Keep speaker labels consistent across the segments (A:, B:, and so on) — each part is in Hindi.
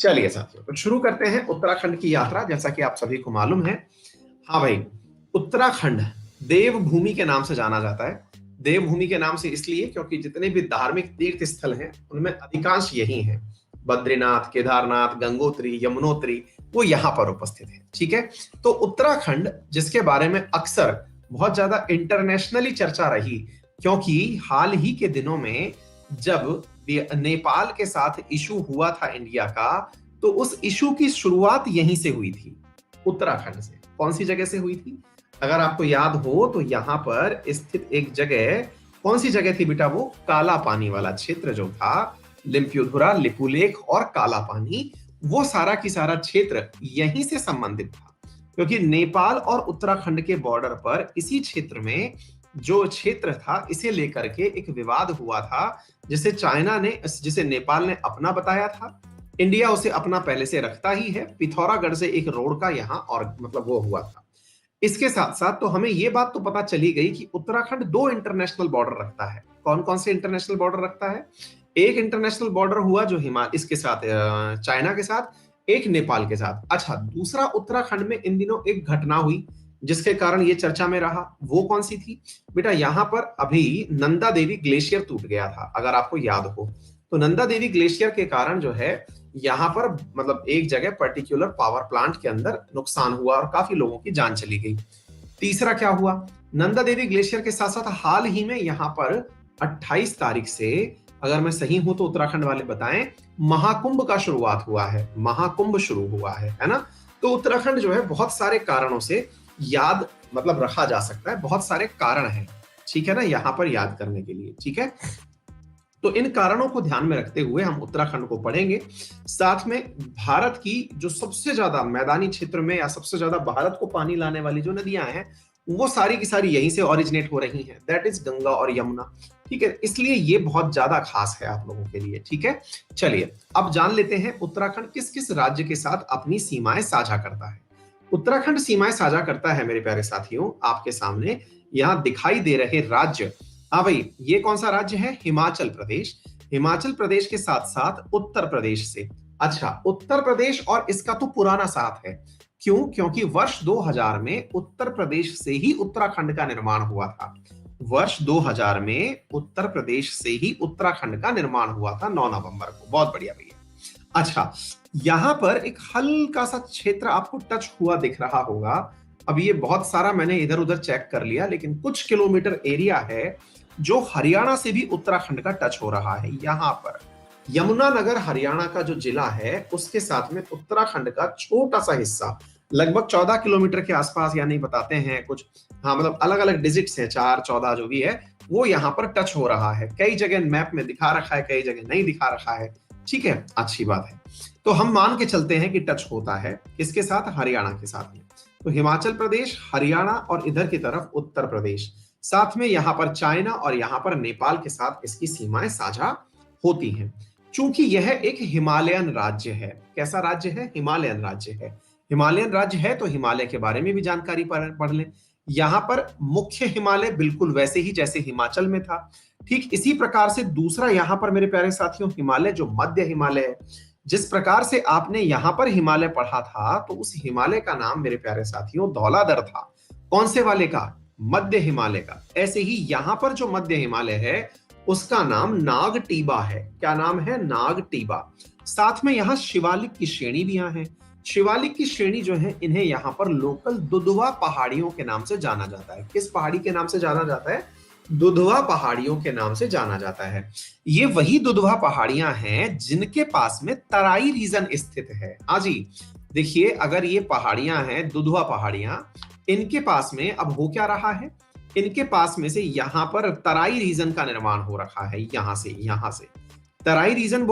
A: चलिए साथियों, तो शुरू करते हैं उत्तराखंड की यात्रा। जैसा कि आप सभी को मालूम है, हाँ भाई, उत्तराखंड देवभूमि के नाम से जाना जाता है। देवभूमि के नाम से इसलिए क्योंकि जितने भी धार्मिक तीर्थ स्थल हैं उनमें अधिकांश यही हैं। बद्रीनाथ, केदारनाथ, गंगोत्री, यमुनोत्री, वो यहाँ पर उपस्थित है। ठीक है, तो उत्तराखंड जिसके बारे में अक्सर बहुत ज्यादा इंटरनेशनली चर्चा रही, क्योंकि हाल ही के दिनों में जब नेपाल के साथ इशू हुआ था इंडिया का, तो उस इशू की शुरुआत यहीं से हुई थी, उत्तराखंड से। कौन सी जगह से हुई थी? अगर आपको याद हो तो यहां पर स्थित एक जगह, कौन सी जगह थी बेटा? वो काला पानी वाला क्षेत्र जो था, लिम्पियोधुरा, लिपुलेख और काला पानी, वो सारा की सारा क्षेत्र यहीं से संबंधित था। क्योंकि नेपाल और उत्तराखंड के बॉर्डर पर इसी क्षेत्र में जो क्षेत्र था, इसे लेकर के एक विवाद हुआ था, जिसे नेपाल ने अपना बताया था। इंडिया उसे अपना पहले से रखता ही है। पिथौरागढ़ से एक रोड का यहाँ और मतलब वो हुआ था। इसके साथ साथ तो हमें ये बात तो पता चली गई कि उत्तराखंड 2 इंटरनेशनल बॉर्डर रखता है। कौन कौन से इंटरनेशनल बॉर्डर रखता है? एक इंटरनेशनल बॉर्डर हुआ जो इसके साथ चाइना के साथ, एक नेपाल के साथ। अच्छा, दूसरा उत्तराखंड में इन दिनों एक घटना हुई जिसके कारण ये चर्चा में रहा। वो कौन सी थी बेटा? यहाँ पर अभी नंदा देवी ग्लेशियर टूट गया था, अगर आपको याद हो। तो नंदा देवी ग्लेशियर के कारण जो है यहाँ पर मतलब एक जगह पर्टिकुलर पावर प्लांट के अंदर नुकसान हुआ और काफी लोगों की जान चली गई। तीसरा क्या हुआ? नंदा देवी ग्लेशियर के साथ साथ हाल ही में यहाँ पर 28 तारीख से, अगर मैं सही हूं तो उत्तराखंड वाले बताएं, महाकुंभ का शुरुआत हुआ है। महाकुंभ शुरू हुआ है ना? तो उत्तराखंड जो है बहुत सारे कारणों से याद मतलब रखा जा सकता है। बहुत सारे कारण हैं, ठीक है ना, यहाँ पर याद करने के लिए। ठीक है, तो इन कारणों को ध्यान में रखते हुए हम उत्तराखंड को पढ़ेंगे। साथ में भारत की जो सबसे ज्यादा मैदानी क्षेत्र में या सबसे ज्यादा भारत को पानी लाने वाली जो नदियां हैं, वो सारी की सारी यहीं से ओरिजिनेट हो रही हैं। दैट इज गंगा और यमुना। ठीक है, इसलिए ये बहुत ज्यादा खास है आप लोगों के लिए। ठीक है, चलिए अब जान लेते हैं उत्तराखंड किस किस राज्य के साथ अपनी सीमाएं साझा करता है। उत्तराखंड सीमाएं साझा करता है मेरे प्यारे साथियों, आपके सामने यहां दिखाई दे रहे राज्य। हाँ भाई, ये कौन सा राज्य है? हिमाचल प्रदेश। हिमाचल प्रदेश के साथ साथ उत्तर प्रदेश से। अच्छा, उत्तर प्रदेश और इसका तो पुराना साथ है। क्यों? क्योंकि वर्ष 2000 में उत्तर प्रदेश से ही उत्तराखंड का निर्माण हुआ था। वर्ष 2000 में उत्तर प्रदेश से ही उत्तराखंड का निर्माण हुआ था, 9 नवंबर को। बहुत बढ़िया भैया। अच्छा, यहां पर एक हल्का सा क्षेत्र आपको टच हुआ दिख रहा होगा। अब ये बहुत सारा मैंने इधर उधर चेक कर लिया, लेकिन कुछ किलोमीटर एरिया है जो हरियाणा से भी उत्तराखंड का टच हो रहा है। यहां पर यमुनानगर हरियाणा का जो जिला है, उसके साथ में उत्तराखंड का छोटा सा हिस्सा, लगभग 14 किलोमीटर के आसपास, यानी बताते हैं कुछ, हाँ मतलब अलग अलग डिजिट्स हैं, 4, 14 जो भी है, वो यहाँ पर टच हो रहा है। कई जगह मैप में दिखा रखा है, कई जगह नहीं दिखा रखा है। ठीक है, अच्छी बात है। तो हम मान के चलते हैं कि टच होता है किसके साथ? हरियाणा के साथ में। तो हिमाचल प्रदेश, हरियाणा और इधर की तरफ उत्तर प्रदेश, साथ में यहां पर चाइना और यहां पर नेपाल के साथ इसकी सीमाएं साझा होती हैं। चूंकि यह एक हिमालयन राज्य है। कैसा राज्य है? हिमालयन राज्य है। हिमालयन राज्य है तो हिमालय के बारे में भी जानकारी पढ़ लें। यहां पर मुख्य हिमालय बिल्कुल वैसे ही जैसे हिमाचल में था। ठीक इसी प्रकार से दूसरा यहां पर मेरे प्यारे साथियों हिमालय, जो मध्य हिमालय है, जिस प्रकार से आपने यहां पर हिमालय पढ़ा था, तो उस हिमालय का नाम मेरे प्यारे साथियों धौलाधर था। कौन से वाले का? मध्य हिमालय का। ऐसे ही यहां पर जो मध्य हिमालय है उसका नाम नागटीबा है। क्या नाम है? नागटीबा। साथ में यहां शिवालिक की श्रेणी भी यहाँ है। शिवालिक की श्रेणी जो है, इन्हें यहां पर लोकल दुधवा पहाड़ियों के नाम से जाना जाता है। किस पहाड़ी के नाम से जाना जाता है? दुधवा पहाड़ियों के नाम से जाना जाता है। ये वही दुधवा पहाड़ियां हैं जिनके पास में तराई रीजन स्थित है। हाँ जी, देखिए, अगर ये पहाड़ियां हैं दुधवा पहाड़ियां, इनके पास में अब हो क्या रहा है? इनके पास में से यहां पर तराई रीजन का निर्माण हो रखा है। यहां से तराई रीजन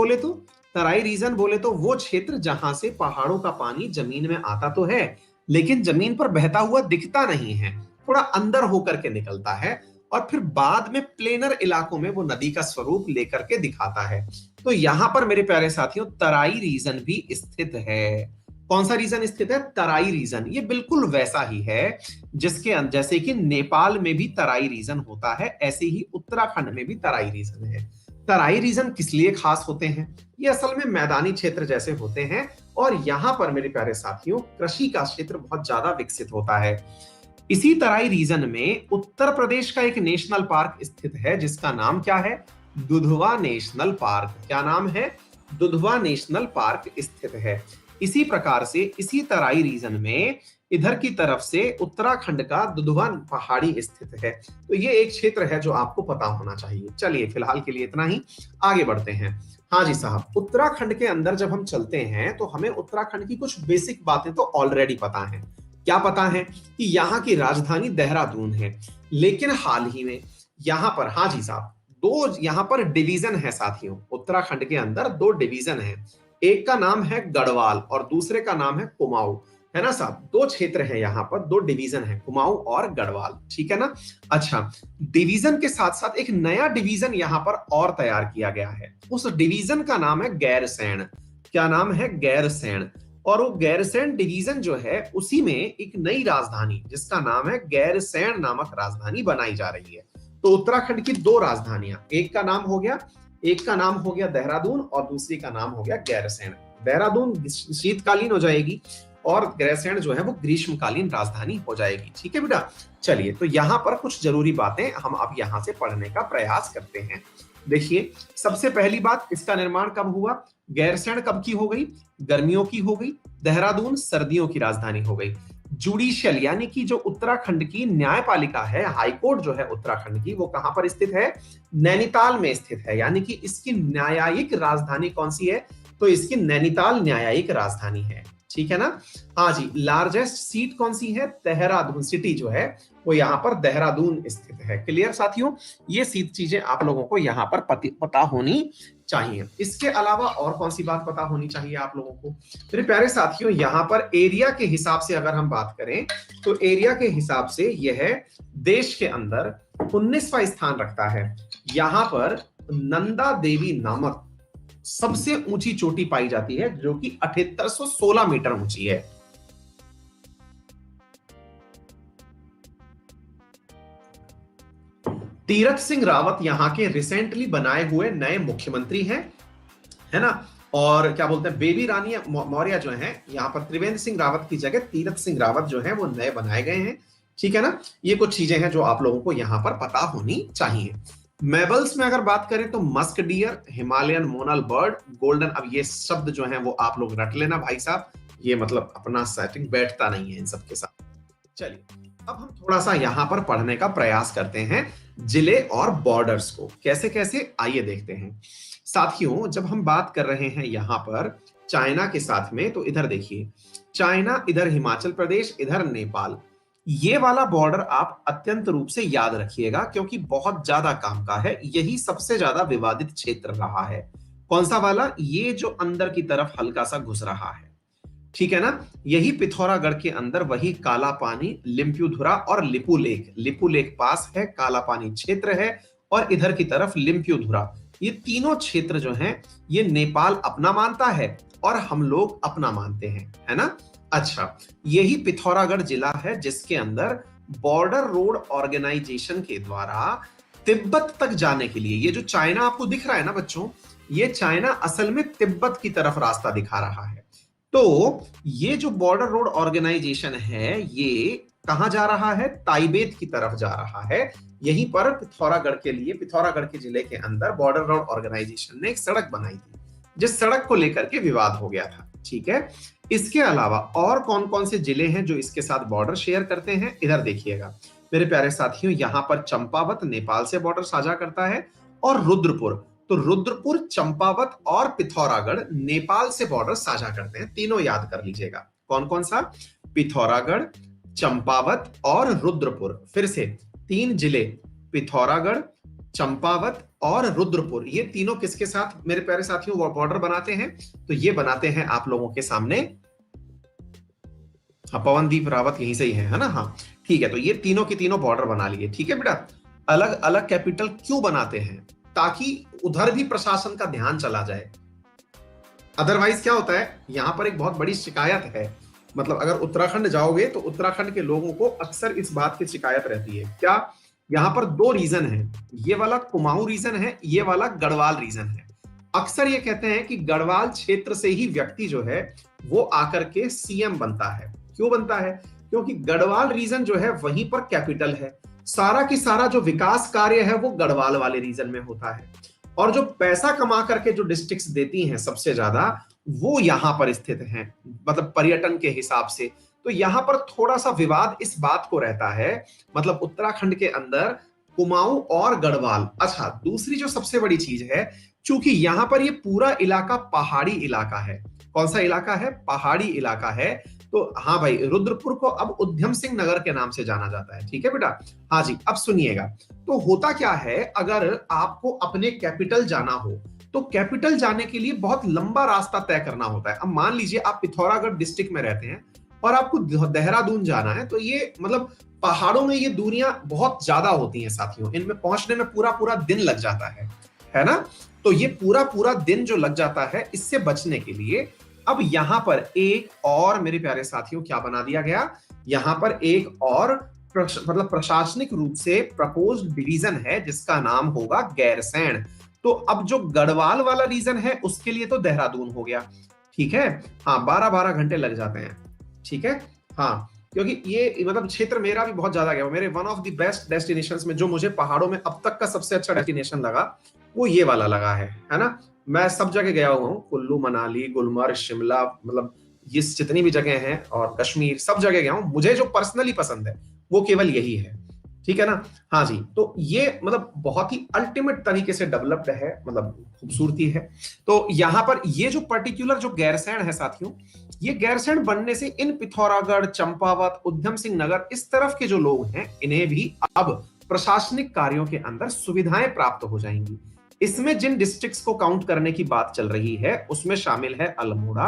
A: बोले तो, वो क्षेत्र जहां से पहाड़ों का पानी जमीन में आता तो है, लेकिन जमीन पर बहता हुआ दिखता नहीं है, थोड़ा अंदर होकर के निकलता है और फिर बाद में प्लेनर इलाकों में वो नदी का स्वरूप लेकर के दिखाता है। तो यहां पर मेरे प्यारे साथियों तराई रीजन भी स्थित है। कौन सा रीजन स्थित है? तराई रीजन। ये बिल्कुल वैसा ही है जैसे कि नेपाल में भी तराई रीजन होता है, ऐसे ही उत्तराखंड में भी तराई रीजन है। तराई रीजन किस लिए खास होते हैं? ये असल में मैदानी क्षेत्र जैसे होते हैं और यहाँ पर मेरे प्यारे साथियों कृषि का क्षेत्र बहुत ज्यादा विकसित होता है। इसी तराई रीजन में उत्तर प्रदेश का एक नेशनल पार्क स्थित है जिसका नाम क्या है? Dudhwa national park. क्या नाम है? दुधवा नेशनल पार्क स्थित है। इसी प्रकार से इसी तराई रीजन में इधर की तरफ से उत्तराखंड का दुधवा पहाड़ी स्थित है। तो ये एक क्षेत्र है जो आपको पता होना चाहिए। चलिए फिलहाल के लिए इतना ही, आगे बढ़ते हैं। हाँ जी साहब, उत्तराखंड के अंदर जब हम चलते हैं तो हमें उत्तराखंड की कुछ बेसिक बातें तो ऑलरेडी पता हैं। क्या पता है? कि यहाँ की राजधानी देहरादून है, लेकिन हाल ही में यहाँ पर, हाँ जी साहब, दो यहाँ पर डिवीजन है साथियों। उत्तराखंड के अंदर दो डिवीजन है, एक का नाम है गढ़वाल और दूसरे का नाम है कुमाऊं, है ना साहब? दो क्षेत्र है यहाँ पर, दो डिवीजन है, कुमाऊं और गढ़वाल, ठीक है ना? अच्छा, डिवीजन के साथ साथ एक नया डिवीजन यहाँ पर और तैयार किया गया है। उस डिवीजन का नाम है गैरसैंण। क्या नाम है? गैरसैंण। और वो गैरसैंण डिवीजन जो है उसी में एक नई राजधानी जिसका नाम है गैरसैंण नामक राजधानी बनाई जा रही है। तो उत्तराखंड की दो राजधानियां, एक का नाम हो गया देहरादून और दूसरी का नाम हो गया गैरसैंण। देहरादून शीतकालीन हो जाएगी और गैरसैंण जो है वो ग्रीष्मकालीन राजधानी हो जाएगी। ठीक है बेटा? चलिए, तो यहाँ पर कुछ जरूरी बातें हम अब यहाँ से पढ़ने का प्रयास करते हैं। देखिए, सबसे पहली बात, इसका निर्माण कब हुआ? गैरसैंण कब की हो गई? गर्मियों की हो गई। देहरादून सर्दियों की राजधानी हो गई। जुडिशियल यानी कि जो उत्तराखंड की न्यायपालिका है, हाईकोर्ट जो है उत्तराखंड की, वो कहां पर स्थित है? नैनीताल में स्थित है। यानी कि इसकी न्यायिक राजधानी कौन सी है? तो इसकी नैनीताल न्यायिक राजधानी है। ठीक है ना? हाँ जी। लार्जेस्ट सीट कौन सी है? देहरादून सिटी जो है वो यहाँ पर देहरादून स्थित है। क्लियर साथियों? ये सीट चीजें आप लोगों को यहाँ पर पता होनी चाहिए। इसके अलावा और कौन सी बात पता होनी चाहिए आप लोगों को? मेरे प्यारे साथियों, यहाँ पर एरिया के हिसाब से अगर हम बात करें तो एरिया के हिसाब से यह देश के अंदर 19वां स्थान रखता है। यहाँ पर नंदा देवी नामक सबसे ऊंची चोटी पाई जाती है जो कि 7816 मीटर ऊंची है। तीरथ सिंह रावत यहाँ के रिसेंटली बनाए हुए नए मुख्यमंत्री हैं, है ना? और क्या बोलते हैं, बेबी रानी मौर्य जो है यहाँ पर त्रिवेंद्र सिंह रावत की जगह तीरथ सिंह रावत जो है वो नए बनाए गए हैं। ठीक है ना? ये कुछ चीजें हैं जो आप लोगों को यहाँ पर पता होनी चाहिए। मेबल्स में अगर बात करें तो musk deer, Himalayan Monal bird, golden, अब ये शब्द जो है वो आप लोग रट लेना भाई साहब, ये मतलब अपना सेटिंग बैठता नहीं है इन सब के साथ। चलिए, अब हम थोड़ा सा यहाँ पर पढ़ने का प्रयास करते हैं जिले और बॉर्डर्स को। कैसे कैसे, आइए देखते हैं साथियों। जब हम बात कर रहे हैं यहाँ पर चाइना के साथ में, तो इधर देखिए, चाइना, इधर हिमाचल प्रदेश, इधर नेपाल। ये वाला बॉर्डर आप अत्यंत रूप से याद रखिएगा क्योंकि बहुत ज्यादा काम का है। यही सबसे ज्यादा विवादित क्षेत्र रहा है। कौन सा वाला? ये जो अंदर की तरफ हल्का सा घुस रहा है, ठीक है ना? यही पिथौरागढ़ के अंदर वही काला पानी, लिम्प्यूधुरा और लिपू लेक पास है, काला पानी क्षेत्र है, और इधर की तरफ लिम्प्यूधुरा। ये तीनों क्षेत्र जो हैं ये नेपाल अपना मानता है और हम लोग अपना मानते हैं, है ना? अच्छा, यही पिथौरागढ़ जिला है जिसके अंदर बॉर्डर रोड ऑर्गेनाइजेशन के द्वारा तिब्बत तक जाने के लिए, ये जो चाइना आपको दिख रहा है ना बच्चों, ये चाइना असल में तिब्बत की तरफ रास्ता दिखा रहा है। तो ये जो बॉर्डर रोड ऑर्गेनाइजेशन है ये कहां जा रहा है? ताइबेत की तरफ जा रहा है। यहीं पर पिथौरागढ़ के लिए, पिथौरागढ़ के जिले के अंदर बॉर्डर रोड ऑर्गेनाइजेशन ने एक सड़क बनाई थी जिस सड़क को लेकर के विवाद हो गया था। ठीक है? इसके अलावा और कौन कौन से जिले हैं जो इसके साथ बॉर्डर शेयर करते हैं? इधर देखिएगा मेरे प्यारे साथियों, यहां पर चंपावत नेपाल से बॉर्डर साझा करता है और रुद्रपुर, तो रुद्रपुर, चंपावत और पिथौरागढ़ नेपाल से बॉर्डर साझा करते हैं। तीनों याद कर लीजिएगा। कौन कौन सा? पिथौरागढ़, चंपावत और रुद्रपुर। फिर से 3 जिले, पिथौरागढ़, चंपावत और रुद्रपुर, ये तीनों किसके साथ मेरे प्यारे साथियों बॉर्डर बनाते हैं? तो ये बनाते हैं आप लोगों के सामने, हाँ, पवनदीप रावत यहीं से ही है ना? हाँ ठीक है, तो ये तीनों के तीनों बॉर्डर बना लिए। ठीक है बेटा? अलग अलग कैपिटल क्यों बनाते हैं? ताकि उधर भी प्रशासन का ध्यान चला जाए। अदरवाइज क्या होता है, यहां पर एक बहुत बड़ी शिकायत है, मतलब अगर उत्तराखंड जाओगे तो उत्तराखंड के लोगों को अक्सर इस बात की शिकायत रहती है, क्या? यहाँ पर दो रीजन है, ये वाला कुमाऊं रीजन है, ये वाला गढ़वाल रीजन है। अक्सर ये कहते हैं कि गढ़वाल क्षेत्र से ही व्यक्ति जो है वो आकर के सीएम बनता है। क्यों बनता है? क्योंकि गढ़वाल रीजन जो है वहीं पर कैपिटल है, सारा की सारा जो विकास कार्य है वो गढ़वाल वाले रीजन में होता है, और जो पैसा कमा करके जो डिस्ट्रिक्ट्स देती हैं सबसे ज्यादा वो यहां पर स्थित हैं, मतलब पर्यटन के हिसाब से। तो यहां पर थोड़ा सा विवाद इस बात को रहता है, मतलब उत्तराखंड के अंदर कुमाऊं और गढ़वाल। अच्छा, दूसरी जो सबसे बड़ी चीज है, चूंकि यहां पर ये पूरा इलाका पहाड़ी इलाका है। कौन सा इलाका है? पहाड़ी इलाका है। तो हाँ भाई, रुद्रपुर को अब उद्यम सिंह नगर के नाम से जाना जाता है। ठीक है बेटा? हाँ जी, अब सुनिएगा। तो होता क्या है, अगर आपको अपने कैपिटल जाना हो तो कैपिटल जाने के लिए बहुत लंबा रास्ता तय करना होता है। अब मान लीजिए आप पिथौरागढ़ डिस्ट्रिक्ट में रहते हैं और आपको देहरादून जाना है, तो ये मतलब पहाड़ों में ये दूरियां बहुत ज्यादा होती हैं साथियों, इनमें पहुंचने में पूरा पूरा दिन लग जाता है ना? तो ये पूरा पूरा दिन जो लग जाता है, इससे बचने के लिए अब यहां पर एक और, मेरे प्यारे साथियों, क्या बना दिया गया, यहां पर एक और मतलब प्रशासनिक रूप से प्रपोज्ड डिवीजन है जिसका नाम होगा गैरसैंण। तो अब जो गढ़वाल वाला रीजन है उसके लिए तो देहरादून हो गया। ठीक है? हाँ, 12-12 घंटे लग जाते हैं। ठीक है? हाँ, क्योंकि ये मतलब क्षेत्र मेरा भी बहुत ज्यादा गया, मेरे one of the best destinations में जो मुझे पहाड़ों में अब तक का सबसे अच्छा डेस्टिनेशन लगा वो ये वाला लगा है ना? मैं सब जगह गया हुआ हूँ, कुल्लू मनाली गुलमर्ग शिमला, मतलब ये जितनी भी जगह हैं, और कश्मीर, सब जगह गया हूँ। मुझे जो पर्सनली पसंद है वो केवल यही है। ठीक है ना? हाँ जी, तो ये मतलब बहुत ही अल्टीमेट तरीके से डेवलप्ड है, मतलब खूबसूरती है। तो यहाँ पर ये जो पर्टिकुलर जो गैरसैंण है साथियों, ये गैरसैंण बनने से इन पिथौरागढ़, चंपावत, उद्यम सिंह नगर, इस तरफ के जो लोग हैं इन्हें भी अब प्रशासनिक कार्यों के अंदर सुविधाएं प्राप्त हो जाएंगी। इसमें जिन डिस्ट्रिक्ट्स को काउंट करने की बात चल रही है उसमें शामिल है अल्मोड़ा,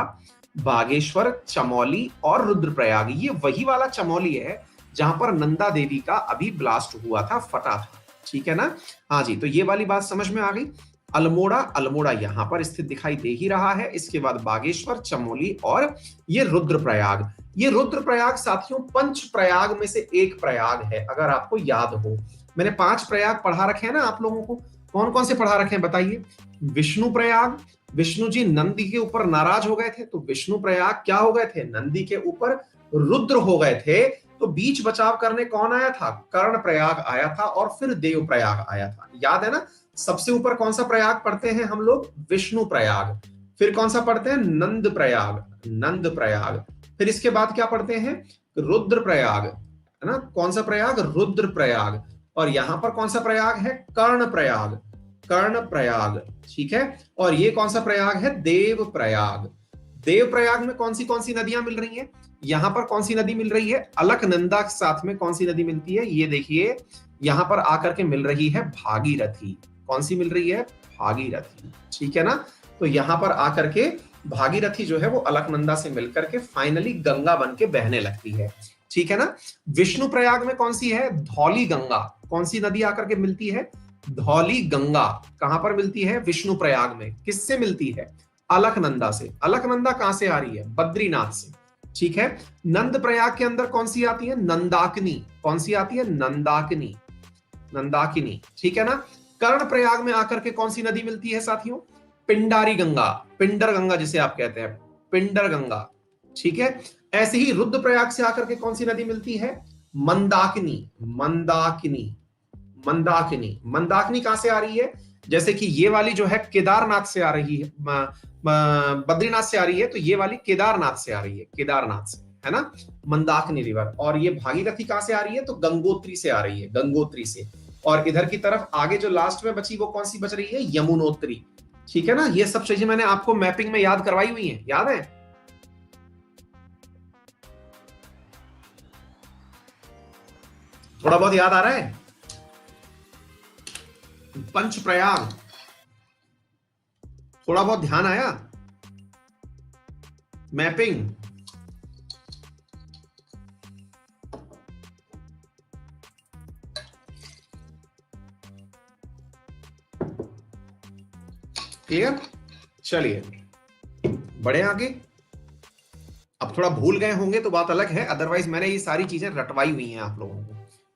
A: बागेश्वर, चमोली और रुद्रप्रयाग। ये वही वाला चमोली है जहां पर नंदा देवी का अभी ब्लास्ट हुआ था, फटा था। ठीक है ना? हाँ जी, तो ये वाली बात समझ में आ गई। अल्मोड़ा यहां पर स्थित दिखाई दे ही रहा है। इसके बाद बागेश्वर, चमोली और ये रुद्रप्रयाग। ये रुद्रप्रयाग साथियों पंच प्रयाग में से एक प्रयाग है, अगर आपको याद हो। मैंने 5 प्रयाग पढ़ा रखे हैं ना आप लोगों को। कौन कौन से पढ़ा रखे हैं बताइए? विष्णु प्रयाग, विष्णु जी नंदी के ऊपर नाराज हो गए थे तो विष्णु प्रयाग क्या हो गए थे? नंदी के ऊपर रुद्र हो गए थे। तो बीच बचाव करने कौन आया था? कर्ण प्रयाग आया था, और फिर देव प्रयाग आया था। याद है ना? सबसे ऊपर कौन सा प्रयाग पढ़ते हैं हम लोग? विष्णु प्रयाग। फिर कौन सा पढ़ते हैं? नंद प्रयाग, नंद प्रयाग। फिर इसके बाद क्या पढ़ते हैं? रुद्र प्रयाग, है ना? कौन सा प्रयाग? रुद्र प्रयाग। और यहां पर कौन सा प्रयाग है? कर्ण प्रयाग, कर्ण प्रयाग। ठीक है? और ये कौन सा प्रयाग है? देव प्रयाग। देव प्रयाग में कौन सी नदियां मिल रही हैं? यहां पर कौन सी नदी मिल रही है? अलकनंदा के साथ में कौन सी नदी मिलती है? ये देखिए, यहां पर आकर के मिल रही है भागीरथी। कौन सी मिल रही है? भागीरथी। ठीक है ना? तो यहां पर आकर के भागीरथी जो है वो अलकनंदा से मिलकर के फाइनली गंगा बन के बहने लगती है। ठीक है ना? विष्णु प्रयाग में कौन सी है? धौली गंगा। कौन सी नदी आकर के मिलती है? धौली गंगा। कहां पर मिलती है? विष्णु प्रयाग में। किससे मिलती है? अलकनंदा से। अलकनंदा कहां से आ रही है? बद्रीनाथ से। ठीक है? नंद प्रयाग के अंदर कौन सी आती है? नंदाकिनी। कौन सी आती है? नंदाकिनी, नंदाकिनी। ठीक है ना? कर्ण प्रयाग में आकर के कौन सी नदी मिलती है साथियों? पिंडारी गंगा, पिंडर गंगा जिसे आप कहते हैं, पिंडर गंगा। ठीक है? ऐसे ही रुद्रप्रयाग से आकर के कौन सी नदी मिलती है? मंदाकिनी, मंदाकिनी, मंदाकिनी। मंदाकिनी कहां से आ रही है? जैसे कि ये वाली जो है केदारनाथ से आ रही है, बद्रीनाथ से आ रही है, तो ये वाली केदारनाथ से आ रही है, केदारनाथ से, है ना? मंदाकिनी रिवर। और ये भागीरथी कहां से आ रही है? तो गंगोत्री से आ रही है, गंगोत्री से। और इधर की तरफ आगे जो लास्ट में बची वो कौन सी बच रही है? यमुनोत्री। ठीक है ना? ये सब चीजें मैंने आपको मैपिंग में याद करवाई हुई हैं, याद है? थोड़ा बहुत याद आ रहा है? पंच प्रयाग थोड़ा बहुत ध्यान आया? Mapping clear? चलिए बढ़े आगे। अब थोड़ा भूल गए होंगे तो बात अलग है, अदरवाइज मैंने ये सारी चीजें रटवाई हुई हैं आप लोगों को।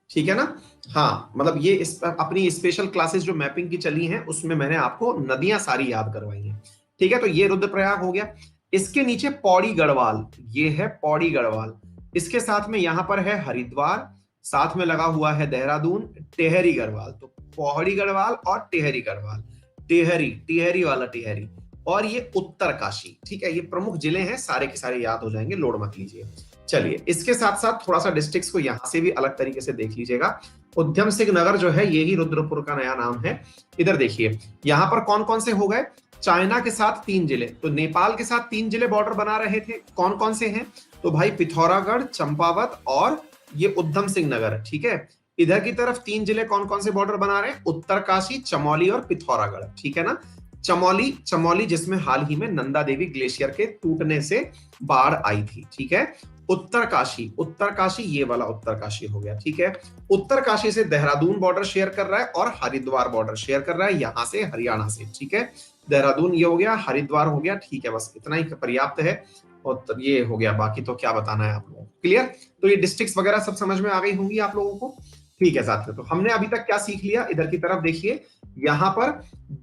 A: ठीक है ना। हाँ, मतलब ये अपनी स्पेशल क्लासेस जो मैपिंग की चली हैं उसमें मैंने आपको नदियां सारी याद करवाई हैं। ठीक है, तो ये रुद्रप्रयाग हो गया। इसके नीचे पौड़ी गढ़वाल, ये है पौड़ी गढ़वाल। इसके साथ में यहां पर है हरिद्वार, साथ में लगा हुआ है देहरादून, टेहरी गढ़वाल। तो पौड़ी गढ़वाल और टेहरी गढ़वाल, टेहरी टिहरी वाला टिहरी, और ये उत्तरकाशी। ठीक है, ये प्रमुख जिले हैं, सारे के सारे याद हो जाएंगे, लोड मत लीजिए। चलिए, इसके साथ साथ थोड़ा सा डिस्ट्रिक्ट्स को यहां से भी अलग तरीके से देख लीजिएगा। उद्यम सिंह नगर जो है यही रुद्रपुर का नया नाम है। इधर देखिए, यहां पर कौन कौन से हो गए, चाइना के साथ 3 जिले, तो नेपाल के साथ 3 जिले बॉर्डर बना रहे थे, कौन कौन से हैं, तो भाई पिथौरागढ़, चंपावत और ये उद्यम सिंह नगर। ठीक है, इधर की तरफ 3 जिले कौन कौन से बॉर्डर बना रहे हैं, उत्तरकाशी, चमोली और पिथौरागढ़। ठीक है ना। चमोली, चमोली जिसमें हाल ही में नंदा देवी ग्लेशियर के टूटने से बाढ़ आई थी। ठीक है। उत्तरकाशी, उत्तरकाशी ये वाला उत्तरकाशी हो गया। ठीक है, उत्तरकाशी से देहरादून बॉर्डर शेयर कर रहा है और हरिद्वार बॉर्डर शेयर कर रहा है यहां से हरियाणा से। ठीक है, देहरादून ये हो गया, हरिद्वार हो गया। ठीक है, बस इतना ही पर्याप्त है। और ये हो गया, बाकी तो क्या बताना है आप लोगों को, क्लियर। तो ये डिस्ट्रिक्ट्स वगैरह सब समझ में आ गई होंगी आप लोगों को। ठीक है साथियों, तो हमने अभी तक क्या सीख लिया, इधर की तरफ देखिए, यहां पर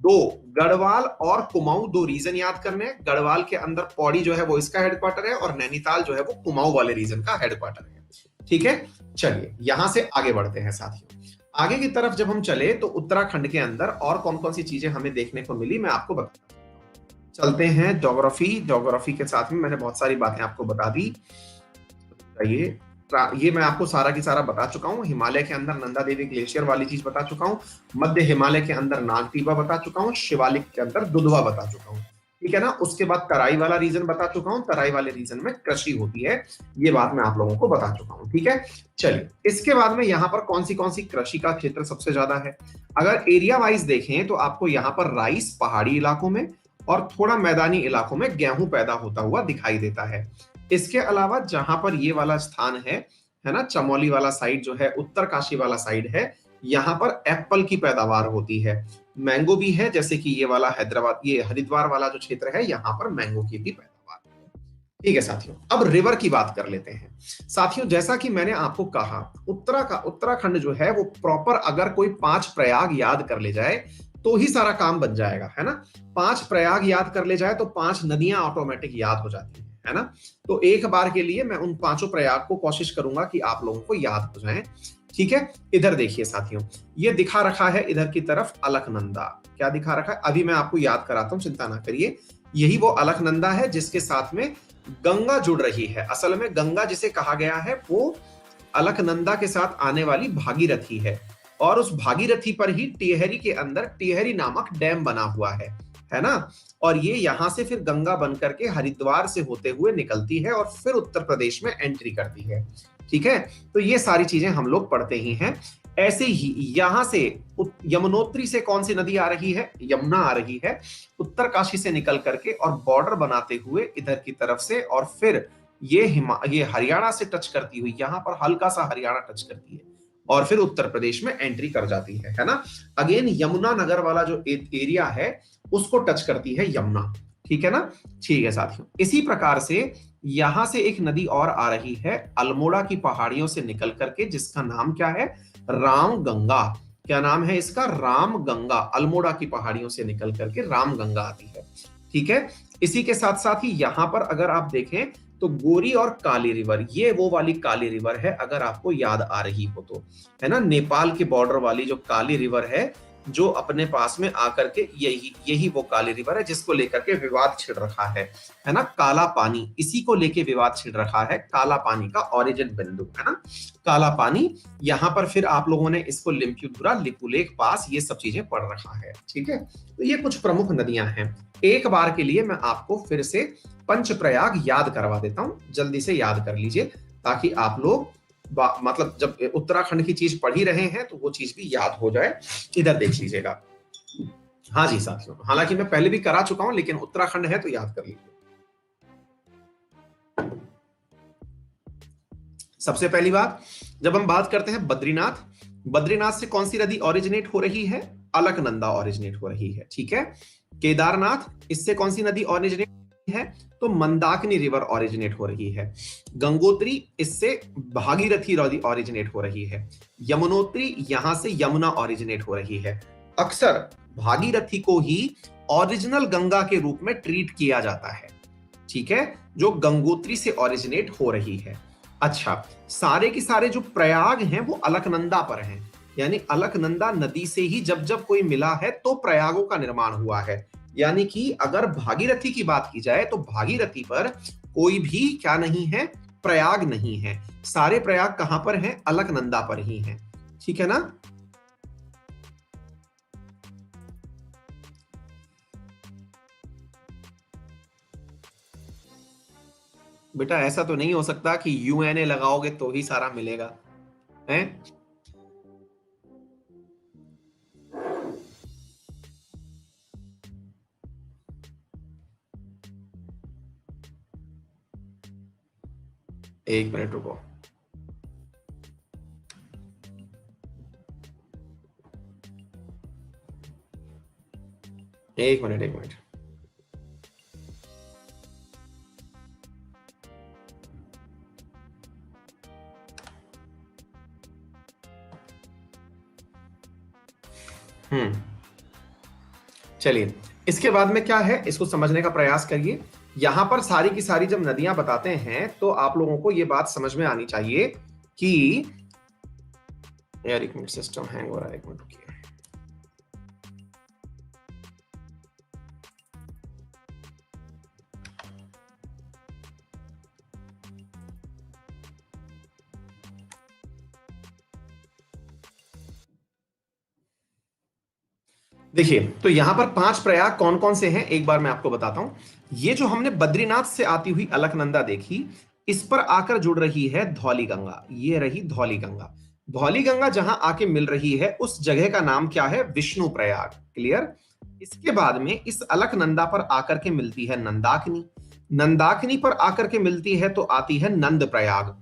A: 2 गढ़वाल और कुमाऊं 2 रीजन याद करने हैं। गढ़वाल के अंदर पौड़ी जो है वो इसका हेडक्वार्टर है और नैनीताल जो है वो कुमाऊं वाले रीजन का हेडक्वार्टर है। ठीक है, चलिए यहां से आगे बढ़ते हैं साथियों। आगे की तरफ जब हम चले तो उत्तराखंड के अंदर और कौन कौन सी चीजें हमें देखने को मिली, मैं आपको बता चलते हैं। ज्योग्राफी, ज्योग्राफी के साथ में मैंने बहुत सारी बातें आपको बता दी। ये मैं आपको सारा की सारा बता चुका हूँ। हिमालय के अंदर नंदा देवी ग्लेशियर वाली चीज बता चुका हूँ, मध्य हिमालय के अंदर नागटीबा बता चुका हूँ, शिवालिक के अंदर दुधवा बता चुका हूँ। ठीक है ना। उसके बाद तराई वाला रीजन बता चुका हूँ, तराई वाले रीजन में कृषि होती है, ये बात मैं आप लोगों को बता चुका हूँ। ठीक है, चलिए इसके बाद में यहाँ पर कौन सी कृषि का क्षेत्र सबसे ज्यादा है। अगर एरिया वाइज देखें तो आपको यहाँ पर राइस पहाड़ी इलाकों में और थोड़ा मैदानी इलाकों में गेहूं पैदा होता हुआ दिखाई देता है। इसके अलावा जहां पर ये वाला स्थान है ना, चमोली वाला साइड जो है, उत्तरकाशी वाला साइड है, यहाँ पर एप्पल की पैदावार होती है, मैंगो भी है, जैसे कि ये वाला हैदराबाद, ये हरिद्वार वाला जो क्षेत्र है, यहाँ पर मैंगो की भी पैदावार है। ठीक है साथियों, अब रिवर की बात कर लेते हैं। साथियों, जैसा कि मैंने आपको कहा, उत्तराखंड जो है वो प्रॉपर अगर कोई 5 प्रयाग याद कर ले जाए तो ही सारा काम बन जाएगा, है ना। 5 प्रयाग याद कर ले जाए तो 5 नदियां ऑटोमेटिक याद हो जाती है ना। तो एक बार के लिए मैं उन 5 प्रयाग को कोशिश करूंगा कि आप लोगों को याद हो जाए। ठीक है, इधर देखिए साथियों, ये दिखा रखा है इधर की तरफ अलकनंदा। क्या दिखा रखा है, अभी मैं आपको याद कराता हूं, चिंता ना करिए। यही वो अलकनंदा है जिसके साथ में गंगा जुड़ रही है। असल में गंगा जिसे कहा गया है वो अलकनंदा के साथ आने वाली भागीरथी है, और उस भागीरथी पर ही टिहरी के अंदर टिहरी नामक डैम बना हुआ है ना। और ये यहां से फिर गंगा बन करके हरिद्वार से होते हुए निकलती है और फिर उत्तर प्रदेश में एंट्री करती है। ठीक है, तो ये सारी चीजें हम लोग पढ़ते ही हैं। ऐसे ही यहां से यमुनोत्री से कौन सी नदी आ रही है, यमुना आ रही है, उत्तरकाशी से निकल करके और बॉर्डर बनाते हुए इधर की तरफ से, और फिर ये हरियाणा से टच करती हुई, यहां पर हल्का सा हरियाणा टच करती है और फिर उत्तर प्रदेश में एंट्री कर जाती है ना। अगेन यमुना नगर वाला जो एरिया है उसको टच करती है यमुना। ठीक है ना। ठीक है साथियों, इसी प्रकार से यहां से एक नदी और आ रही है अल्मोड़ा की पहाड़ियों से निकल करके, जिसका नाम क्या है, राम गंगा। क्या नाम है इसका, राम गंगा। अल्मोड़ा की पहाड़ियों से निकल करके राम गंगा आती है। ठीक है, इसी के साथ साथ ही यहां पर अगर आप देखें तो गोरी और काली रिवर, ये वो वाली काली रिवर है, अगर आपको याद आ रही हो तो, है ना। नेपाल के बॉर्डर वाली जो काली रिवर है, जो अपने पास में आकर के यही वो काली रिवर है जिसको लेकर के विवाद छिड़ रखा है ना। काला पानी, इसी को लेके विवाद छिड़ रखा है, काला पानी का ओरिजिन बिंदु, है ना, काला पानी। यहां पर फिर आप लोगों ने इसको लिम्प्युधुरा, लिपुलेख पास, ये सब चीजें पढ़ रखा है। ठीक है, तो ये कुछ प्रमुख नदियां हैं। एक बार के लिए मैं आपको फिर से पंचप्रयाग याद करवा देता हूं, जल्दी से याद कर लीजिए, ताकि आप लोग मतलब जब उत्तराखंड की चीज पढ़ ही रहे हैं तो वो चीज भी याद हो जाए। इधर देख लीजिएगा। हाँ जी साथियों, हालांकि मैं पहले भी करा चुका हूं, लेकिन उत्तराखंड है तो याद कर लीजिए। सबसे पहली बात, जब हम बात करते हैं बद्रीनाथ, बद्रीनाथ से कौन सी नदी ओरिजिनेट हो रही है, अलकनंदा ओरिजिनेट हो रही है। ठीक है, केदारनाथ, इससे कौन सी नदी ओरिजिनेट है तो मंदाकिनी रिवर ओरिजिनेट हो रही है। गंगोत्री इससे भागीरथी नदी ओरिजिनेट हो रही है। यमुनोत्री यहां से यमुना ओरिजिनेट हो रही है। अक्सर भागीरथी को ही ओरिजिनल गंगा के रूप में ट्रीट किया जाता है, ठीक है, जो गंगोत्री से ओरिजिनेट हो रही है। अच्छा, सारे के सारे जो प्रयाग हैं वो अलकनंदा पर हैं, यानी अलकनंदा नदी से ही जब जब कोई मिला है तो प्रयागों का निर्माण हुआ है। यानी कि अगर भागीरथी की बात की जाए तो भागीरथी पर कोई भी क्या नहीं है, प्रयाग नहीं है। सारे प्रयाग कहां पर हैं? अलकनंदा पर ही हैं, ठीक है ना। बेटा ऐसा तो नहीं हो सकता कि यूएनए लगाओगे तो ही सारा मिलेगा, हैं? एक मिनट रुको। एक मिनट, एक मिनट। चलिए, इसके बाद में क्या है इसको समझने का प्रयास करिए। यहां पर सारी की सारी जब नदियां बताते हैं तो आप लोगों को यह बात समझ में आनी चाहिए कि यार एक मिनट, सिस्टम हैंग हो रहा है, एक मिनट रुकिए। देखिए, तो यहां पर 5 प्रयाग कौन कौन से हैं एक बार मैं आपको बताता हूं। ये जो हमने बद्रीनाथ से आती हुई अलकनंदा देखी, इस पर आकर जुड़ रही है धौली गंगा। ये रही धौली गंगा। धौली गंगा जहां आके मिल रही है उस जगह का नाम क्या है? विष्णु प्रयाग। क्लियर। इसके बाद में इस अलकनंदा पर आकर के मिलती है नंदाकिनी। नंदाकिनी पर आकर के मिलती है तो आती है नंद प्रयाग।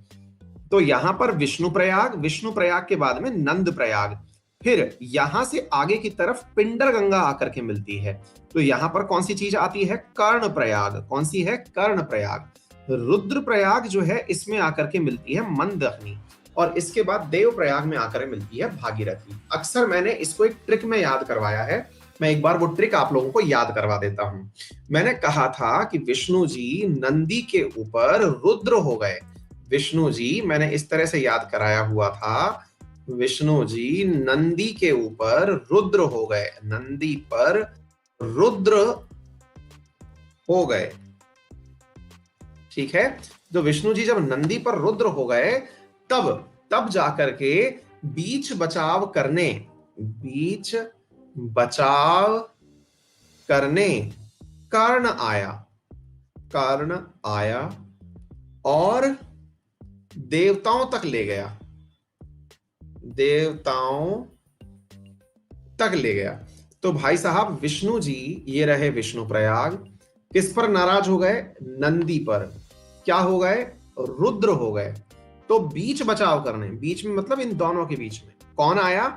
A: तो यहां पर विष्णु प्रयाग, विष्णु प्रयाग के बाद में नंद प्रयाग, फिर यहां से आगे की तरफ पिंडर गंगा आकर के मिलती है। तो यहां पर कौन सी चीज आती है? कर्ण प्रयाग। कौन सी है? कर्ण प्रयाग। रुद्र प्रयाग जो है इसमें आकर के मिलती है मंदाकिनी, और इसके बाद देव प्रयाग में आकर मिलती है भागीरथी। अक्सर मैंने इसको एक ट्रिक में याद करवाया है, मैं एक बार वो ट्रिक आप लोगों को याद करवा देता हूं। मैंने कहा था कि विष्णु जी नंदी के ऊपर रुद्र हो गए। विष्णु जी, मैंने इस तरह से याद कराया हुआ था, विष्णु जी नंदी के ऊपर रुद्र हो गए, नंदी पर रुद्र हो गए, ठीक है। तो विष्णु जी जब नंदी पर रुद्र हो गए तब जाकर के बीच बचाव करने कर्ण आया और देवताओं तक ले गया। तो भाई साहब विष्णु जी ये रहे विष्णु प्रयाग, किस पर नाराज हो गए? नंदी पर। क्या हो गए? रुद्र हो गए। तो बीच बचाव करने, बीच में मतलब इन दोनों के बीच में कौन आया?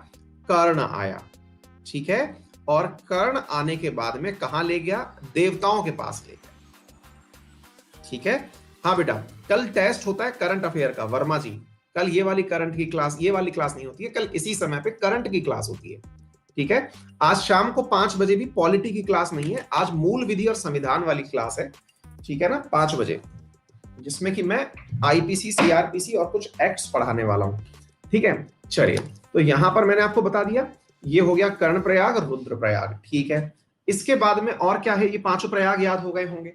A: कर्ण आया, ठीक है। और कर्ण आने के बाद में कहां ले गया? देवताओं के पास ले गया, ठीक है। हाँ बेटा, कल टेस्ट होता है करंट अफेयर का, वर्मा जी। कल ये वाली करंट की क्लास, ये वाली क्लास नहीं होती है, कल इसी समय पे करंट की क्लास होती है, ठीक है। आज शाम को 5 बजे भी पॉलिटी की क्लास नहीं है, आज मूल विधि और संविधान वाली क्लास है, ठीक है ना, 5 बजे, जिसमें कि मैं आईपीसी, सीआरपीसी और कुछ एक्ट्स पढ़ाने वाला हूं, ठीक है। चलिए, तो यहां पर मैंने आपको बता दिया, ये हो गया कर्ण प्रयाग, रुद्र प्रयाग, ठीक है। इसके बाद में और क्या है? ये 5 प्रयाग याद हो गए होंगे।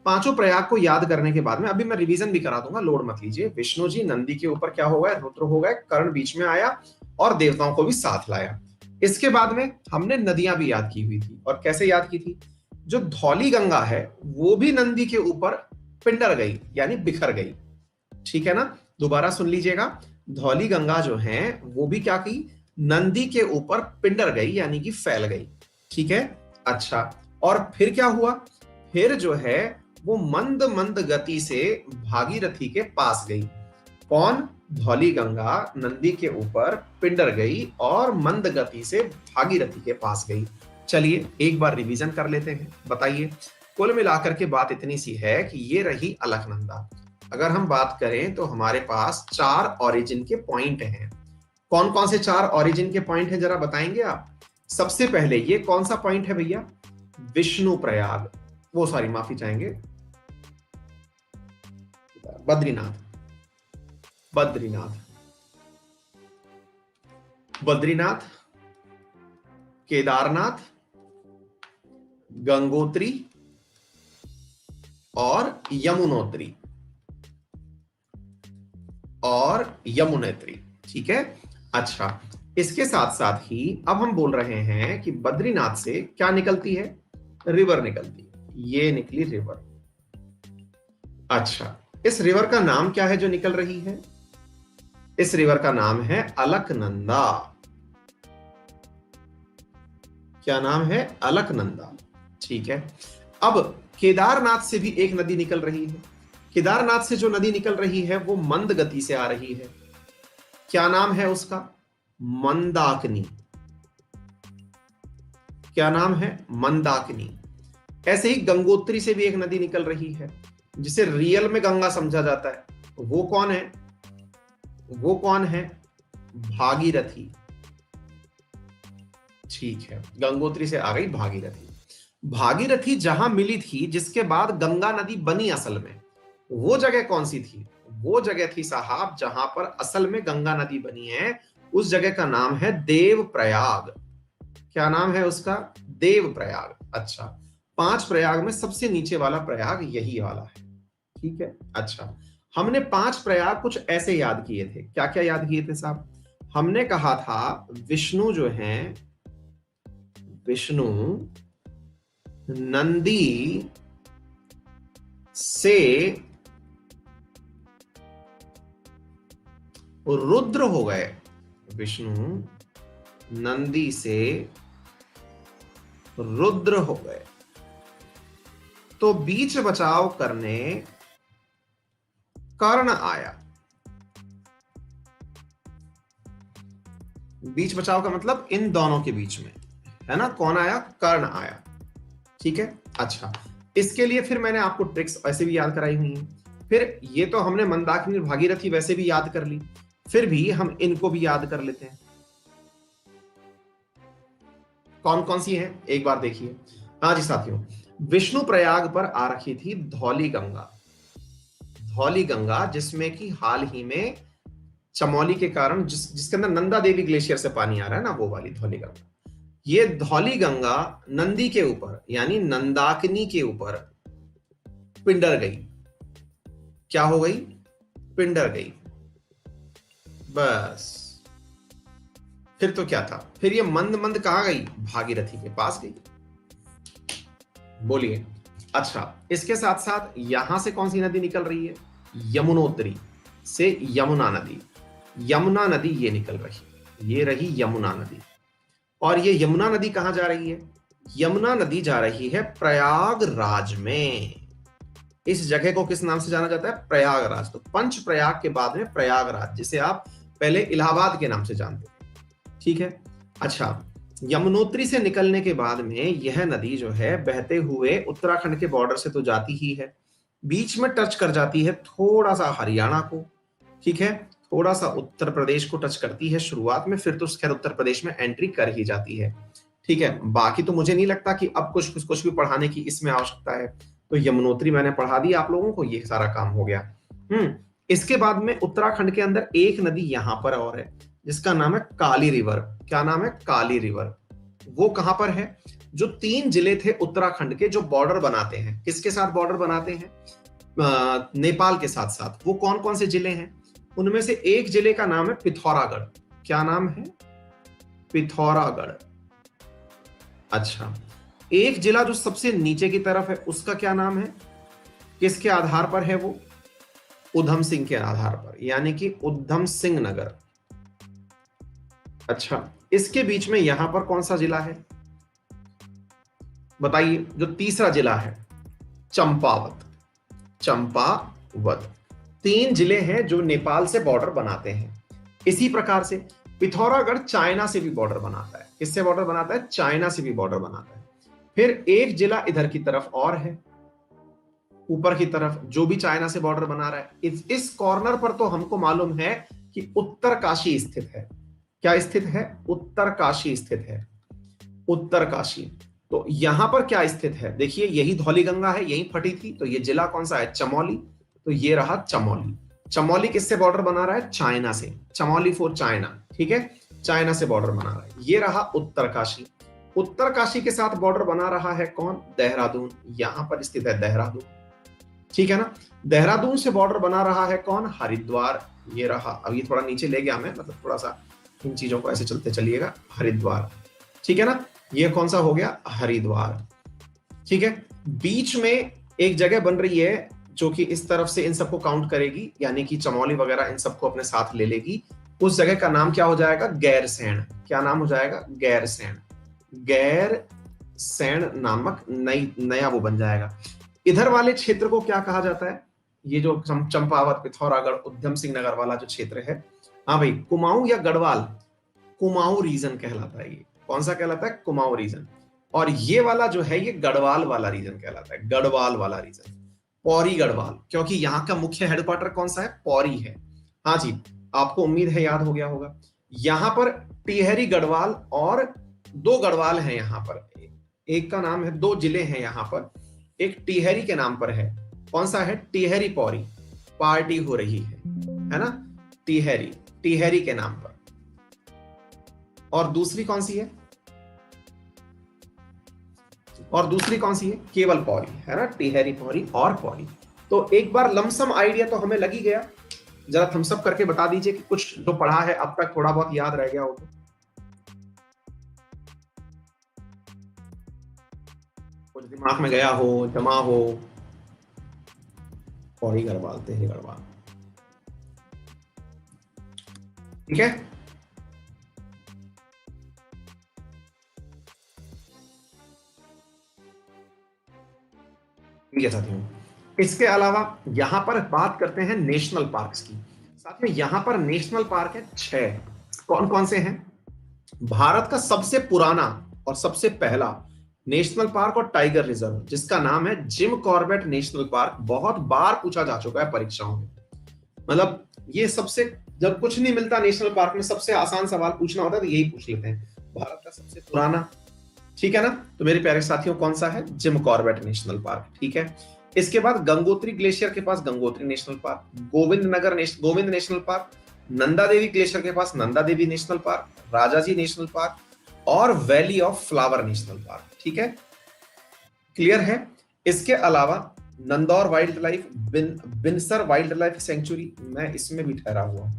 A: 5 प्रयाग को याद करने के बाद में अभी मैं रिवीजन भी करा दूंगा, लोड मत लीजिए। विष्णु जी नंदी के ऊपर क्या हो गए? रुद्र हो गए, कर्ण बीच में आया और देवताओं को भी साथ लाया। इसके बाद में हमने नदियां भी याद की हुई थी, और कैसे याद की थी? जो धौली गंगा है वो भी नंदी के ऊपर पिंडर गई, यानी बिखर गई, ठीक है ना। दोबारा सुन लीजिएगा, धौली गंगा जो है वो भी क्या की? नंदी के ऊपर पिंडर गई, यानी कि फैल गई, ठीक है। अच्छा, और फिर क्या हुआ? फिर जो है वो मंद मंद गति से भागीरथी के पास गई। कौन? धौली गंगा नंदी के ऊपर पिंडर गई और मंद गति से भागीरथी के पास गई। चलिए एक बार रिवीजन कर लेते हैं, बताइए कुल मिलाकर के बात इतनी सी है कि ये रही अलकनंदा। अगर हम बात करें तो हमारे पास 4 ओरिजिन के पॉइंट हैं। कौन कौन से 4 ओरिजिन के पॉइंट हैं जरा बताएंगे आप? सबसे पहले ये कौन सा पॉइंट है भैया? विष्णु प्रयाग, वो सॉरी माफी चाहेंगे, बद्रीनाथ। बद्रीनाथ, बद्रीनाथ, केदारनाथ, गंगोत्री और यमुनोत्री और यमुनेत्री। ठीक है, अच्छा, इसके साथ साथ ही अब हम बोल रहे हैं कि बद्रीनाथ से क्या निकलती है? रिवर निकलती है, ये निकली रिवर। अच्छा, इस रिवर का नाम क्या है जो निकल रही है? इस रिवर का नाम है अलकनंदा। क्या नाम है? अलकनंदा। ठीक है, अब केदारनाथ से भी एक नदी निकल रही है। केदारनाथ से जो नदी निकल रही है वो मंद गति से आ रही है। क्या नाम है उसका? मंदाकिनी। क्या नाम है? मंदाकिनी। ऐसे ही गंगोत्री से भी एक नदी निकल रही है जिसे रियल में गंगा समझा जाता है। वो कौन है? वो कौन है? भागीरथी। ठीक है, गंगोत्री से आ गई भागीरथी। भागीरथी जहां मिली थी, जिसके बाद गंगा नदी बनी असल में, वो जगह कौन सी थी? वो जगह थी साहब जहां पर असल में गंगा नदी बनी है। उस जगह का नाम है देवप्रयाग। क्या नाम है उसका? देवप्रयाग। अच्छा, 5 प्रयाग में सबसे नीचे वाला प्रयाग यही वाला है। ठीक है, अच्छा, हमने 5 प्रयाग कुछ ऐसे याद किए थे। क्या क्या याद किए थे साहब? हमने कहा था विष्णु जो हैं, विष्णु नंदी से रुद्र हो गए। विष्णु नंदी से रुद्र हो गए, तो बीच बचाव करने कर्ण आया। बीच बचाव का मतलब इन दोनों के बीच में है ना, कौन आया? कर्ण आया। ठीक है, अच्छा, इसके लिए फिर मैंने आपको ट्रिक्स वैसे भी याद कराई हुई हैं। फिर ये तो हमने मंदाकिनी भागीरथी वैसे भी याद कर ली, फिर भी हम इनको भी याद कर लेते हैं। कौन कौन सी है एक बार देखिए। हाँ जी साथियों, विष्णु प्रयाग पर आ रखी थी धौली गंगा। धौली गंगा जिसमें कि हाल ही में चमोली के कारण जिसके अंदर नंदा देवी ग्लेशियर से पानी आ रहा है ना, वो वाली धौली गंगा। ये धौली गंगा नंदी के ऊपर यानी नंदाकिनी के ऊपर पिंडर गई। क्या हो गई? पिंडर गई। बस, फिर तो क्या था? फिर ये मंद मंद कहां गई? भागीरथी के पास गई। बोलिए। अच्छा, इसके साथ साथ यहां से कौन सी नदी निकल रही है? यमुनोत्री से यमुना नदी। यमुना नदी ये निकल रही, ये रही यमुना नदी। और ये यमुना नदी कहां जा रही है? यमुना नदी जा रही है प्रयागराज में। इस जगह को किस नाम से जाना जाता है? प्रयागराज। तो पंच प्रयाग के बाद में प्रयागराज, जिसे आप पहले इलाहाबाद के नाम से जानते थे। ठीक है, अच्छा, यमुनोत्री से निकलने के बाद में यह नदी जो है बहते हुए उत्तराखंड के बॉर्डर से तो जाती ही है, बीच में टच कर जाती है थोड़ा सा हरियाणा को। ठीक है, थोड़ा सा उत्तर प्रदेश को टच करती है शुरुआत में, फिर तो खैर उत्तर प्रदेश में एंट्री कर ही जाती है। ठीक है, बाकी तो मुझे नहीं लगता कि अब कुछ भी पढ़ाने की इसमें आवश्यकता है। तो यमुनोत्री मैंने पढ़ा दी आप लोगों को, ये सारा काम हो गया। इसके बाद में उत्तराखंड के अंदर एक नदी यहां पर और है जिसका नाम है काली रिवर। क्या नाम है? काली रिवर। वो कहां पर है? जो 3 जिले थे उत्तराखंड के जो बॉर्डर बनाते हैं, किसके साथ बॉर्डर बनाते हैं? नेपाल के साथ साथ। वो कौन कौन से जिले हैं? उनमें से एक जिले का नाम है पिथौरागढ़। क्या नाम है? पिथौरागढ़। अच्छा, एक जिला जो सबसे नीचे की तरफ है उसका क्या नाम है? किसके आधार पर है वो? उधम सिंह के आधार पर, यानी कि उधम सिंह नगर। अच्छा, इसके बीच में यहां पर कौन सा जिला है बताइए? जो तीसरा जिला है चंपावत। चंपावत। 3 जिले हैं जो नेपाल से बॉर्डर बनाते हैं। इसी प्रकार से पिथौरागढ़ चाइना से भी बॉर्डर बनाता है। किससे बॉर्डर बनाता है? चाइना से भी बॉर्डर बनाता है। फिर एक जिला इधर की तरफ और है, ऊपर की तरफ जो भी चाइना से बॉर्डर बना रहा है, इस कॉर्नर पर तो हमको मालूम है कि उत्तरकाशी स्थित है। क्या स्थित है? उत्तरकाशी स्थित है। उत्तरकाशी। तो यहां पर क्या स्थित है? देखिए यही धौली गंगा है, यही फटी थी। तो ये जिला कौन सा है? चमोली। तो ये रहा चमोली। चमोली किससे बॉर्डर बना रहा है? चाइना से। चमोली फॉर चाइना, ठीक है, चाइना से बॉर्डर बना रहा है। ये रहा उत्तरकाशी। उत्तरकाशी के साथ बॉर्डर बना रहा है कौन? देहरादून। यहां पर स्थित है देहरादून, ठीक है ना। देहरादून से बॉर्डर बना रहा है कौन? हरिद्वार। ये रहा। अब ये थोड़ा नीचे ले गया मैं, मतलब थोड़ा सा इन चीजों को ऐसे चलते चलिएगा। हरिद्वार, ठीक है ना। ये कौन सा हो गया? हरिद्वार, ठीक है। बीच में एक जगह बन रही है जो कि इस तरफ से इन सबको काउंट करेगी, यानी कि चमोली वगैरह इन सबको अपने साथ ले लेगी। उस जगह का नाम क्या हो जाएगा? गैरसैंण। क्या नाम हो जाएगा? गैरसैंण। गैरसैंण नामक नया वो बन जाएगा। इधर वाले क्षेत्र को क्या कहा जाता है? ये जो चंपावत, पिथौरागढ़, उधम सिंह नगर वाला जो क्षेत्र है, हाँ भाई, कुमाऊं या गढ़वाल? कुमाऊं रीजन कहलाता है। ये कौन सा कहलाता है? कुमाऊं रीजन। और ये वाला जो है ये गढ़वाल वाला रीजन कहलाता है। गढ़वाल वाला रीजन, पौरी गढ़वाल, क्योंकि यहाँ का मुख्य हेडक्वार्टर कौन सा है? पौरी है। हाँ जी, आपको उम्मीद है याद हो गया होगा। यहाँ पर टिहरी गढ़वाल और दो गढ़वाल हैं यहाँ पर। एक का नाम है, दो जिले हैं यहाँ पर, एक टिहरी के नाम पर है। कौन सा है? टिहरी पौरी। पार्टी हो रही है ना, टिहरी, टिहरी के नाम पर। और दूसरी कौन सी है? और दूसरी कौन सी है? केवल पौरी, है ना, टिहरी पौरी और पौरी। तो एक बार लमसम आइडिया तो हमें लग ही गया। जरा थम्स अप करके बता दीजिए कि कुछ जो पढ़ा है अब तक थोड़ा बहुत याद रह गया हो तो। कुछ दिमाग में गया हो, जमा हो। पौड़ी गढ़वाल, टिहरी गढ़वाल, ठीक है। ठीक है साथियों, इसके अलावा यहां पर बात करते हैं नेशनल पार्क्स की। साथियों यहां पर नेशनल पार्क है 6। कौन कौन से हैं? भारत का सबसे पुराना और सबसे पहला नेशनल पार्क और टाइगर रिजर्व, जिसका नाम है जिम कॉर्बेट नेशनल पार्क। बहुत बार पूछा जा चुका है परीक्षाओं में। मतलब ये सबसे, जब कुछ नहीं मिलता नेशनल पार्क में, सबसे आसान सवाल पूछना होता है तो यही पूछ लेते हैं। भारत का सबसे पुराना, ठीक है ना। तो मेरे प्यारे साथियों कौन सा है? जिम कॉर्बेट नेशनल पार्क, ठीक है। इसके बाद गंगोत्री ग्लेशियर के पास Gangotri national park, Govind national park, Nanda Devi glacier के पास Nanda Devi national park, Rajaji national park और valley of flower national park, ठीक है। क्लियर है? इसके अलावा Nandhaur wildlife, Binsar wildlife sanctuary, मैं इसमें भी ठहरा हुआ।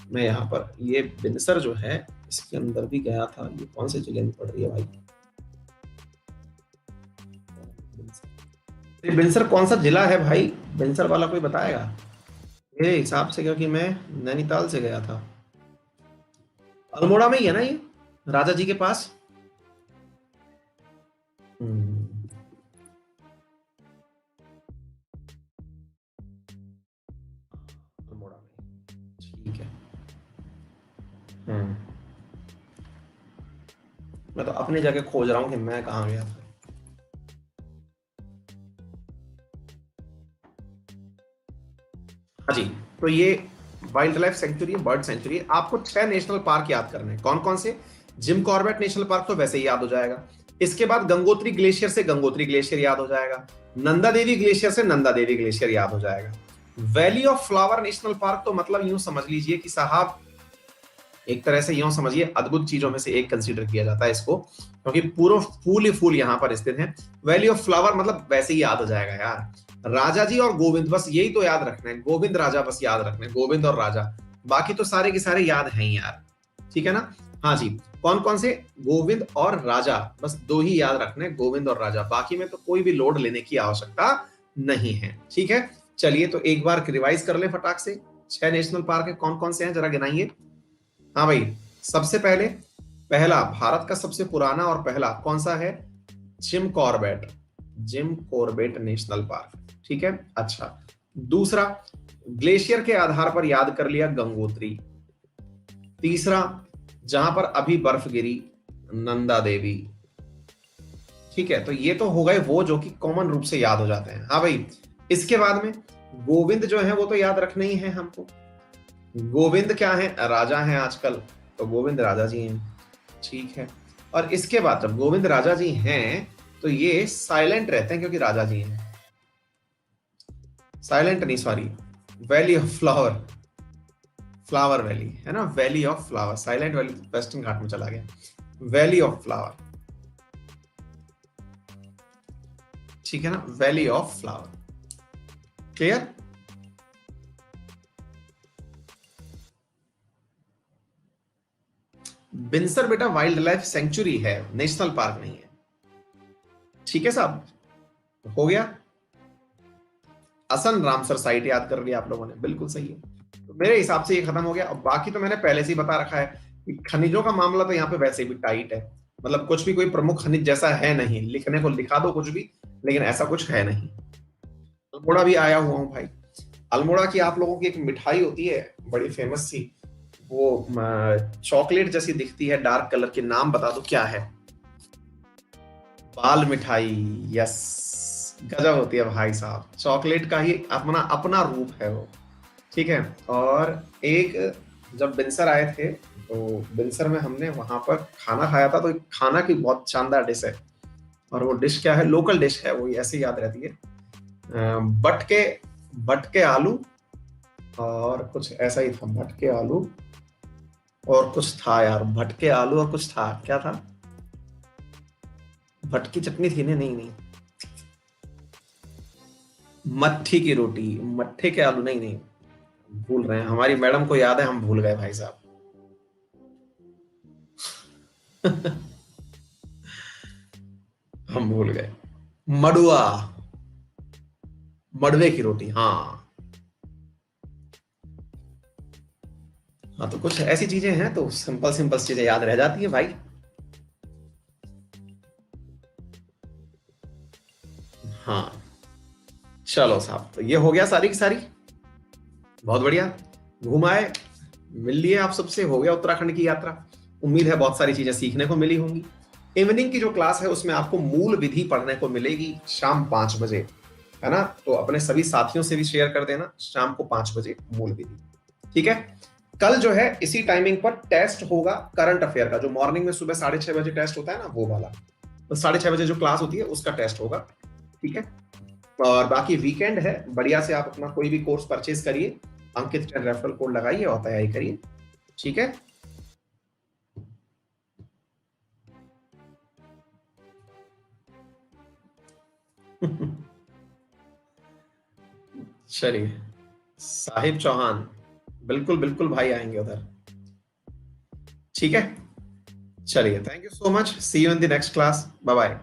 A: मैं यहाँ पर ये बिनसर जो है इसके अंदर भी गया था। ये कौन से जिले में पड़ रही है भाई? ये बिनसर कौन सा जिला है भाई? बिनसर वाला कोई बताएगा मेरे हिसाब से, क्योंकि मैं नैनीताल से गया था। अल्मोड़ा में ही है ना ये, राजा जी के पास। अल्मोड़ा में, ठीक है। मैं तो अपनी जगह खोज रहा हूँ कि मैं कहाँ गया था। हाँ जी, तो ये वाइल्ड लाइफ सेंचुरी है, बर्ड सेंचुरी है। आपको 6 नेशनल पार्क याद करने हैं। कौन कौन से? जिम कॉर्बेट नेशनल पार्क तो वैसे ही याद हो जाएगा। इसके बाद गंगोत्री ग्लेशियर से गंगोत्री ग्लेशियर याद हो जाएगा। नंदा देवी ग्लेशियर से नंदा देवी ग्लेशियर याद हो जाएगा। Valley of flower national park तो मतलब यूं समझ लीजिए कि साहब, एक तरह से यूं समझिए अद्भुत चीजों में से एक कंसीडर किया जाता है इसको, क्योंकि पूरा फूल ही फूल यहाँ पर स्थित है। वैली ऑफ फ्लावर मतलब वैसे ही याद हो जाएगा यार। राजा जी और गोविंद, बस यही तो याद रखना है। गोविंद राजा बस याद रखना है, गोविंद और राजा। बाकी तो सारे के सारे याद हैं यार, ठीक है ना। हाँ जी, कौन कौन से? गोविंद और राजा, बस 2 ही याद रखने, गोविंद और राजा। बाकी में तो कोई भी लोड लेने की आवश्यकता नहीं है, ठीक है। चलिए तो एक बार रिवाइज कर ले फटाक से। 6 नेशनल पार्क है, कौन कौन से हैं जरा गिनाइए। हाँ भाई, सबसे पहले पहला भारत का सबसे पुराना और पहला कौन सा है? Jim Corbett, Jim Corbett national park, ठीक है। अच्छा, दूसरा ग्लेशियर के आधार पर याद कर लिया गंगोत्री। तीसरा, जहां पर अभी बर्फ गिरी, नंदा देवी, ठीक है। तो ये तो हो गए वो जो कि कॉमन रूप से याद हो जाते हैं। हाँ भाई, इसके बाद में गोविंद जो है वो तो याद रखना ही है हमको। गोविंद क्या है? राजा हैं आजकल, तो गोविंद राजा जी हैं, ठीक है। और इसके बाद जब गोविंद राजा जी हैं तो ये साइलेंट रहते हैं क्योंकि राजा जी हैं। साइलेंट नहीं, sorry, valley of flower, flower valley है ना, valley of flower. Silent valley western Ghat में चला गया, वैली ऑफ फ्लावर, ठीक है ना, valley of flower. Clear? Binsar बेटा वाइल्ड लाइफ सेंचुरी है, नेशनल पार्क नहीं है, ठीक है साहब, हो गया। असन रामसर साइट याद कर लिया आप लोगों ने, बिल्कुल सही है। तो मेरे हिसाब से ये खत्म हो गया। अब बाकी तो मैंने पहले से ही बता रखा है कि खनिजों का मामला तो यहाँ पे वैसे भी टाइट है, मतलब कुछ भी कोई प्रमुख खनिज जैसा है नहीं, लिखने को लिखा दो कुछ भी, लेकिन ऐसा कुछ है नहीं। अल्मोड़ा भी आया हुआ हूँ भाई। अल्मोड़ा की आप लोगों की एक मिठाई होती है बड़ी फेमस सी, वो चॉकलेट जैसी दिखती है, डार्क कलर के, नाम बता दो क्या है? बाल मिठाई, यस, गजब होती है भाई साहब, चॉकलेट का ही अपना अपना रूप है वो, ठीक है। और एक जब बिनसर आए थे तो बिनसर में हमने वहां पर खाना खाया था, तो खाना की बहुत शानदार डिश है, और वो डिश क्या है? लोकल डिश है, वो ऐसे याद रहती है, बटके, बटके आलू, और कुछ ऐसा ही था, भटके आलू और कुछ था यार, भटके आलू और कुछ था, क्या था? भटकी चटनी थी, नहीं नहीं, मट्ठी की रोटी, मट्ठे के आलू, नहीं नहीं, भूल रहे हैं, हमारी मैडम को याद है, हम भूल गए भाई साहब। हम भूल गए, मडुआ, मडवे की रोटी, हाँ। हाँ, तो कुछ ऐसी चीजें हैं, तो सिंपल सिंपल चीजें याद रह जाती है भाई। हाँ, चलो साहब, तो ये हो गया सारी की सारी, बहुत बढ़िया, घुमाए, मिल लिए आप सबसे, हो गया उत्तराखंड की यात्रा। उम्मीद है बहुत सारी चीजें सीखने को मिली होंगी। इवनिंग की जो क्लास है उसमें आपको मूल विधि पढ़ने को मिलेगी शाम 5 बजे, है ना, तो अपने सभी साथियों से भी शेयर कर देना, शाम को 5 बजे मूल विधि, ठीक है। कल जो है इसी टाइमिंग पर टेस्ट होगा करंट अफेयर का, जो मॉर्निंग में सुबह 6:30 बजे टेस्ट होता है ना, वो वाला, तो 6:30 बजे जो क्लास होती है उसका टेस्ट होगा, ठीक है। और बाकी वीकेंड है, बढ़िया से आप अपना कोई भी कोर्स परचेज करिए, अंकित 10 रेफरल कोड लगाइए और तैयारी करिए, ठीक है। चलिए, साहिब चौहान, बिल्कुल बिल्कुल भाई आएंगे उधर, ठीक है। चलिए, thank you so much, see you in the next class, bye bye.